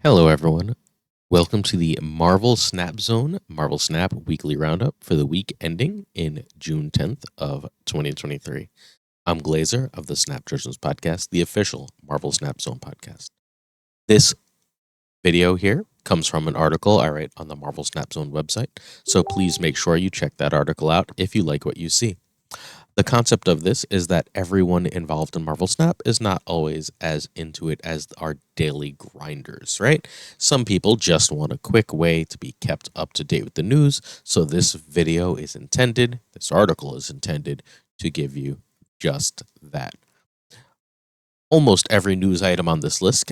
Hello, everyone. Welcome to the Marvel Snap Zone, Marvel Snap Weekly Roundup for the week ending in June 10th of 2023. I'm Glazer of the Snap Judgments Podcast, the official Marvel Snap Zone podcast. This video here comes from an article I write on the Marvel Snap Zone website, so please make sure you check that article out if you like what you see. The concept of this is that everyone involved in Marvel Snap is not always as into it as our daily grinders, right? Some people just want a quick way to be kept up to date with the news, so this article is intended to give you just that. Almost every news item on this list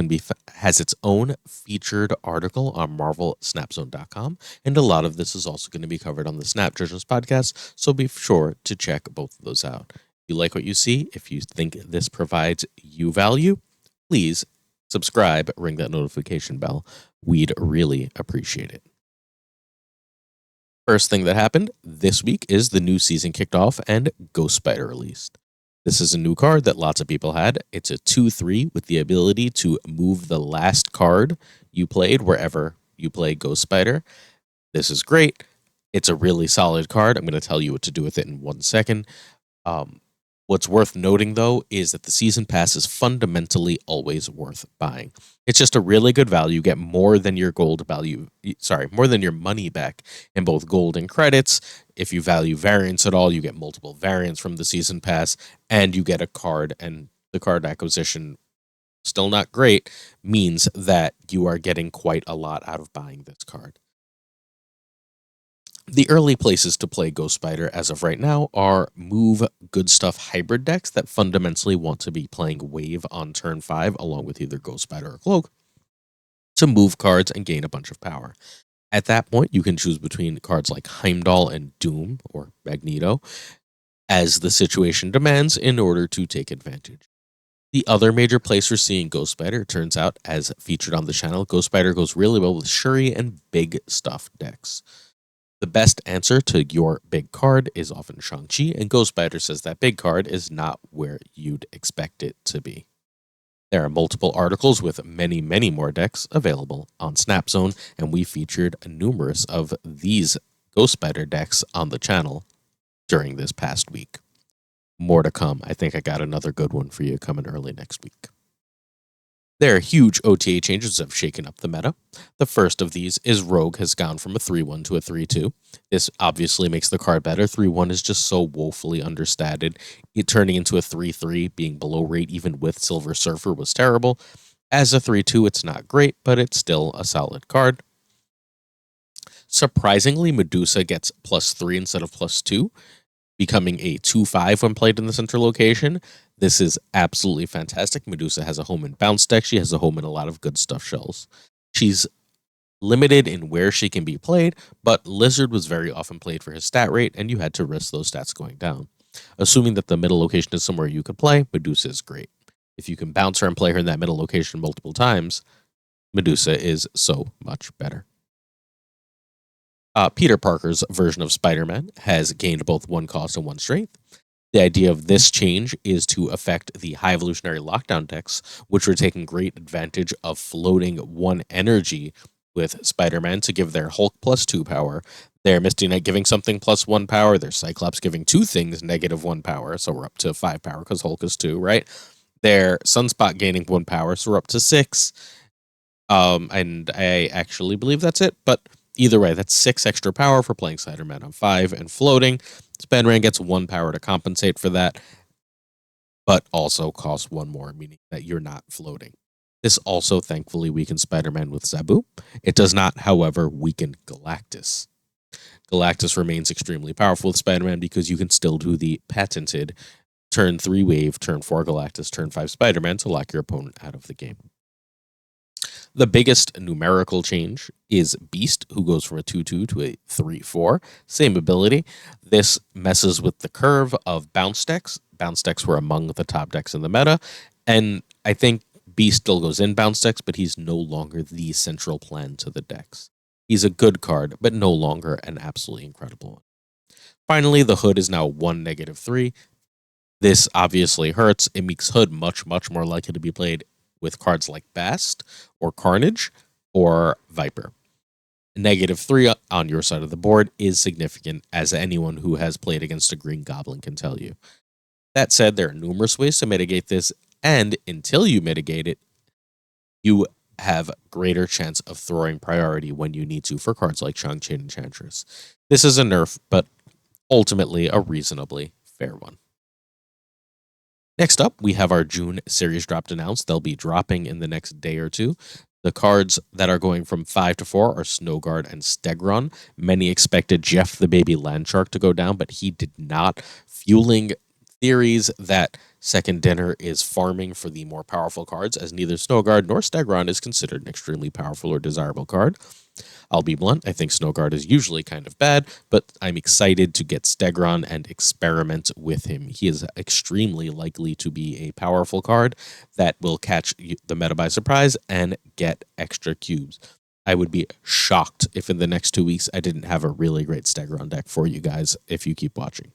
has its own featured article on MarvelSnapZone.com, and a lot of this is also going to be covered on the Snap Judgments podcast, so be sure to check both of those out. If you like what you see, if you think this provides you value, please subscribe, ring that notification bell. We'd really appreciate it. First thing that happened this week is the new season kicked off and Ghost Spider released. This is a new card that lots of people had. It's a 2/3 with the ability to move the last card you played wherever you play Ghost Spider. This is great. It's a really solid card. I'm going to tell you what to do with it in 1 second. What's worth noting, though, is that the season pass is fundamentally always worth buying. It's just a really good value. You get more than your more than your money back in both gold and credits. If you value variants at all, you get multiple variants from the season pass, and you get a card, and the card acquisition, still not great, means that you are getting quite a lot out of buying this card. The early places to play Ghost Spider as of right now are move good stuff hybrid decks that fundamentally want to be playing Wave on turn 5 along with either Ghost Spider or Cloak to move cards and gain a bunch of power. At that point, you can choose between cards like Heimdall and Doom or Magneto as the situation demands in order to take advantage. The other major place we're seeing Ghost Spider, turns out, as featured on the channel, Ghost Spider goes really well with Shuri and big stuff decks. The best answer to your big card is often Shang-Chi, and Ghost Spider says that big card is not where you'd expect it to be. There are multiple articles with many, many more decks available on SnapZone, and we featured numerous of these Ghost Spider decks on the channel during this past week. More to come. I think I got another good one for you coming early next week. There are huge OTA changes that have shaken up the meta. The first of these is Rogue has gone from a 3/1 to a 3/2. This obviously makes the card better. 3/1 is just so woefully understated. It turning into a 3/3, being below rate even with Silver Surfer, was terrible. As a 3/2, it's not great, but it's still a solid card. Surprisingly, Medusa gets +3 instead of +2, becoming a 2/5 when played in the center location. This is absolutely fantastic. Medusa has a home in bounce deck. She has a home in a lot of good stuff shells. She's limited in where she can be played, but Lizard was very often played for his stat rate, and you had to risk those stats going down. Assuming that the middle location is somewhere you could play, Medusa is great. If you can bounce her and play her in that middle location multiple times, Medusa is so much better. Peter Parker's version of Spider-Man has gained both 1 cost and 1 strength. The idea of this change is to affect the high evolutionary lockdown decks, which were taking great advantage of floating 1 energy with Spider-Man to give their Hulk +2 power, their Misty Knight giving something +1 power, their Cyclops giving 2 things -1 power, so we're up to 5 power because Hulk is 2, right? Their Sunspot gaining 1 power, so we're up to 6. And I actually believe that's it, but either way, that's 6 extra power for playing Spider-Man on 5 and floating. Spider-Man gets 1 power to compensate for that, but also costs 1 more, meaning that you're not floating. This also thankfully weakens Spider-Man with Zabu. It does not, however, weaken Galactus. Galactus remains extremely powerful with Spider-Man because you can still do the patented turn 3 wave, turn 4 Galactus, turn 5 Spider-Man to lock your opponent out of the game. The biggest numerical change is Beast, who goes from a 2/2 to a 3/4. Same ability. This messes with the curve of bounce decks. Bounce decks were among the top decks in the meta, and I think Beast still goes in bounce decks, but he's no longer the central plan to the decks. He's a good card, but no longer an absolutely incredible one. Finally, the Hood is now 1 -3. This obviously hurts. It makes Hood much, much more likely to be played with cards like Bast or Carnage, or Viper. -3 on your side of the board is significant, as anyone who has played against a Green Goblin can tell you. That said, there are numerous ways to mitigate this, and until you mitigate it, you have greater chance of throwing priority when you need to for cards like Changchain Enchantress. This is a nerf, but ultimately a reasonably fair one. Next up, we have our June series dropped announced. They'll be dropping in the next day or two. The cards that are going from 5 to 4 are Snowguard and Stegron. Many expected Jeff the Baby Landshark to go down, but he did not, fueling theories that Second Dinner is farming for the more powerful cards, as neither Snowguard nor Stegron is considered an extremely powerful or desirable card. I'll be blunt, I think Snowguard is usually kind of bad, but I'm excited to get Stegron and experiment with him. He is extremely likely to be a powerful card that will catch the meta by surprise and get extra cubes. I would be shocked if in the next 2 weeks I didn't have a really great Stegron deck for you guys if you keep watching.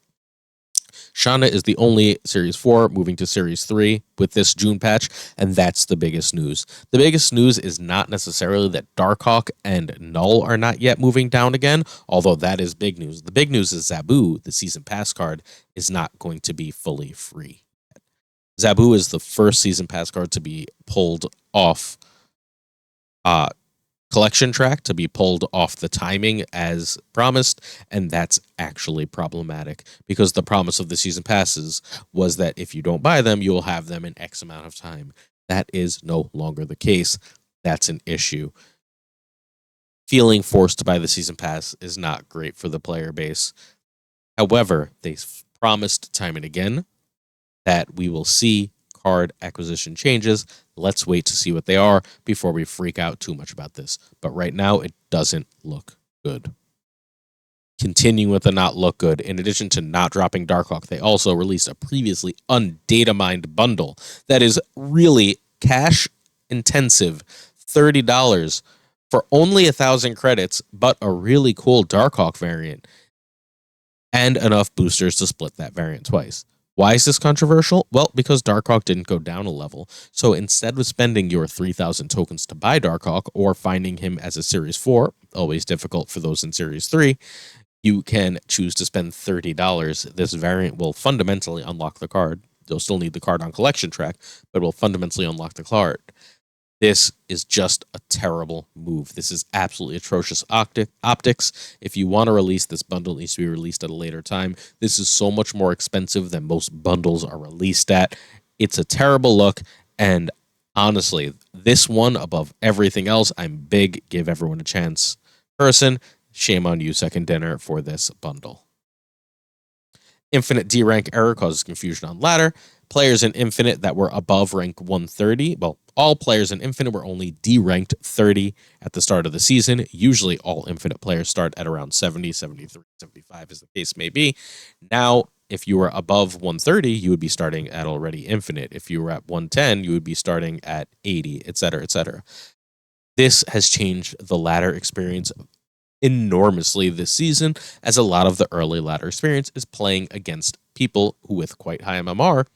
Shauna is the only Series 4 moving to Series 3 with this June patch, and that's the biggest news. The biggest news is not necessarily that Darkhawk and Null are not yet moving down again, although that is big news. The big news is Zabu, the Season Pass card, is not going to be fully free. Zabu is the first Season Pass card to be pulled off collection track, to be pulled off the timing as promised, and that's actually problematic because the promise of the season passes was that if you don't buy them, you will have them in X amount of time. That is no longer the case. That's an issue. Feeling forced to buy the season pass is not great for the player base. However, they promised time and again that we will see card acquisition changes. Let's wait to see what they are before we freak out too much about this. But right now, it doesn't look good. Continuing with the not look good, in addition to not dropping Darkhawk, they also released a previously undata-mined bundle that is really cash intensive, $30 for only 1,000 credits, but a really cool Darkhawk variant and enough boosters to split that variant twice. Why is this controversial? Well, because Darkhawk didn't go down a level. So instead of spending your 3,000 tokens to buy Darkhawk or finding him as a Series 4, always difficult for those in Series 3, you can choose to spend $30. This variant will fundamentally unlock the card. You'll still need the card on collection track, but it will fundamentally unlock the card. This is just a terrible move. This is absolutely atrocious optics. If you want to release this bundle, it needs to be released at a later time. This is so much more expensive than most bundles are released at. It's a terrible look, and honestly, this one above everything else, I'm big, give everyone a chance person. Shame on you, Second Dinner, for this bundle. Infinite D rank error causes confusion on ladder. Players in Infinite that were above rank 130, well, all players in Infinite were only D-ranked 30 at the start of the season. Usually all Infinite players start at around 70, 73, 75, as the case may be. Now, if you were above 130, you would be starting at already Infinite. If you were at 110, you would be starting at 80, etc., etc. This has changed the ladder experience enormously this season, as a lot of the early ladder experience is playing against people who with quite high MMR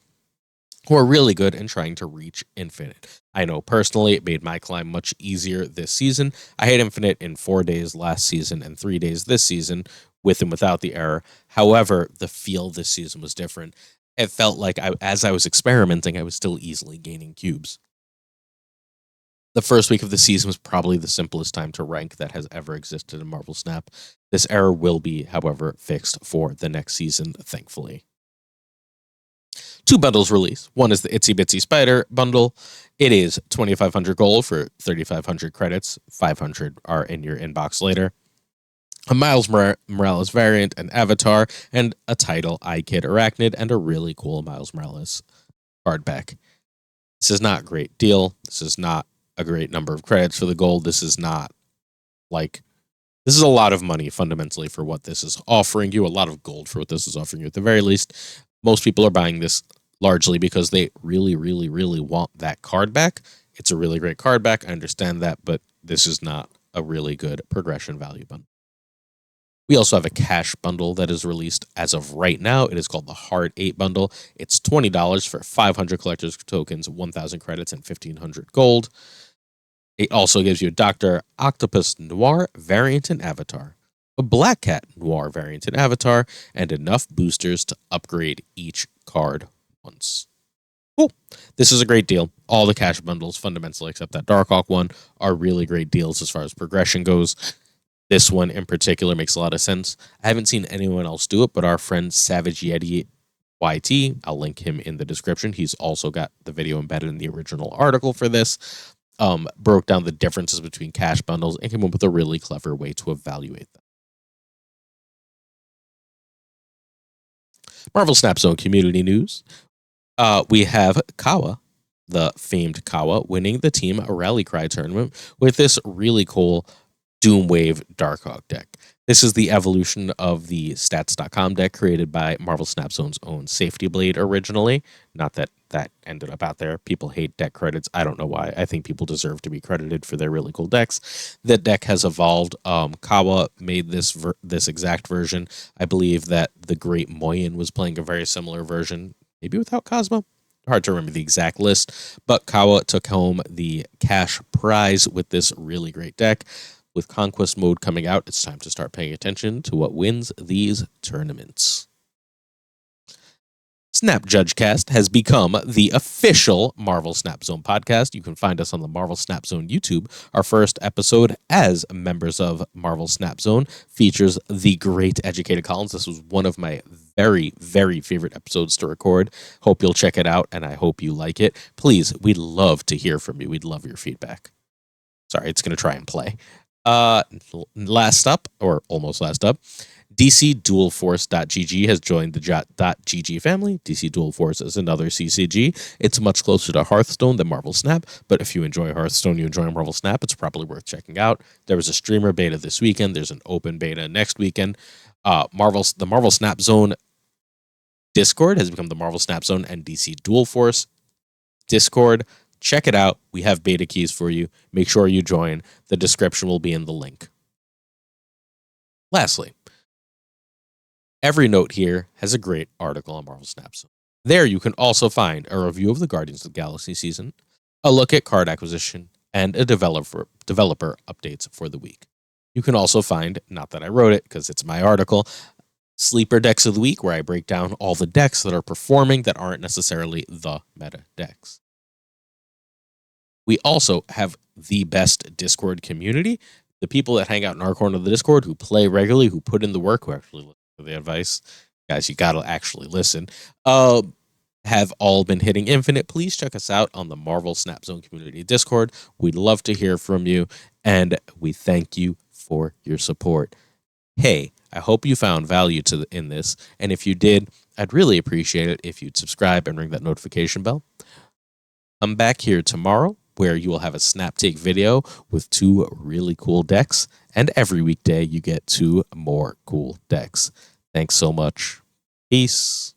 who are really good and trying to reach Infinite. I know personally it made my climb much easier this season. I hit Infinite in 4 days last season and 3 days this season, with and without the error. However, the feel this season was different. It felt like as I was experimenting, I was still easily gaining cubes. The first week of the season was probably the simplest time to rank that has ever existed in Marvel Snap. This error will be, however, fixed for the next season, thankfully. 2 bundles released. One is the Itsy Bitsy Spider bundle. It is 2,500 gold for 3,500 credits. 500 are in your inbox later. A Miles Morales variant, an avatar, and a title, iKid Arachnid, and a really cool Miles Morales card back. This is not a great deal. This is not a great number of credits for the gold. This is not like... This is a lot of money, fundamentally, for what this is offering you. A lot of gold for what this is offering you, at the very least. Most people are buying this largely because they really, really, really want that card back. It's a really great card back. I understand that, but this is not a really good progression value bundle. We also have a cash bundle that is released as of right now. It is called the Hard 8 bundle. It's $20 for 500 collector's tokens, 1,000 credits, and 1,500 gold. It also gives you a Dr. Octopus Noir variant and avatar, a Black Cat Noir variant and avatar, and enough boosters to upgrade each card once. Cool. This is a great deal. All the cash bundles, fundamentally, except that Darkhawk one, are really great deals as far as progression goes. This one in particular makes a lot of sense. I haven't seen anyone else do it, but our friend Savage Yeti YT, I'll link him in the description. He's also got the video embedded in the original article for this. Broke down the differences between cash bundles and came up with a really clever way to evaluate them. Marvel Snap Zone community news. We have Kawa, the famed Kawa, winning the Team Rally Cry tournament with this really cool Doomwave Darkhawk deck. This is the evolution of the Stats.com deck created by Marvel Snap Zone's own Safety Blade originally. Not that that ended up out there. People hate deck credits. I don't know why. I think people deserve to be credited for their really cool decks. The deck has evolved. Kawa made this exact version. I believe that the Great Moyen was playing a very similar version, maybe without Cosmo. Hard to remember the exact list, but Kawa took home the cash prize with this really great deck. With Conquest Mode coming out, it's time to start paying attention to what wins these tournaments. Snap JudgeCast has become the official Marvel Snap Zone podcast. You can find us on the Marvel Snap Zone YouTube. Our first episode as members of Marvel Snap Zone features the great Educated Collins. This was one of my very, very favorite episodes to record. Hope you'll check it out, and I hope you like it. Please, we'd love to hear from you. We'd love your feedback. Sorry, it's going to try and play. Last up, or almost last up, DCDualForce.gg has joined the .gg family. DC Dual Force is another CCG. It's much closer to Hearthstone than Marvel Snap, but if you enjoy Hearthstone, you enjoy Marvel Snap, it's probably worth checking out. There was a streamer beta this weekend. There's an open beta next weekend. The Marvel Snap Zone Discord has become the Marvel Snap Zone and DC Dual Force Discord. Check it out. We have beta keys for you. Make sure you join. The description will be in the link. Lastly, every note here has a great article on Marvel Snap Zone. There you can also find a review of the Guardians of the Galaxy season, a look at card acquisition, and a developer updates for the week. You can also find, not that I wrote it because it's my article, Sleeper Decks of the Week, where I break down all the decks that are performing that aren't necessarily the meta decks. We also have the best Discord community. The people that hang out in our corner of the Discord, who play regularly, who put in the work, who actually listen to the advice. Guys, you gotta actually listen. Have all been hitting Infinte. Please check us out on the Marvel Snap Zone community Discord. We'd love to hear from you, and we thank you for your support. Hey, I hope you found value in this, and if you did, I'd really appreciate it if you'd subscribe and ring that notification bell. Come back here tomorrow, where you will have a snap take video with 2 really cool decks, and every weekday you get 2 more cool decks. Thanks so much. Peace.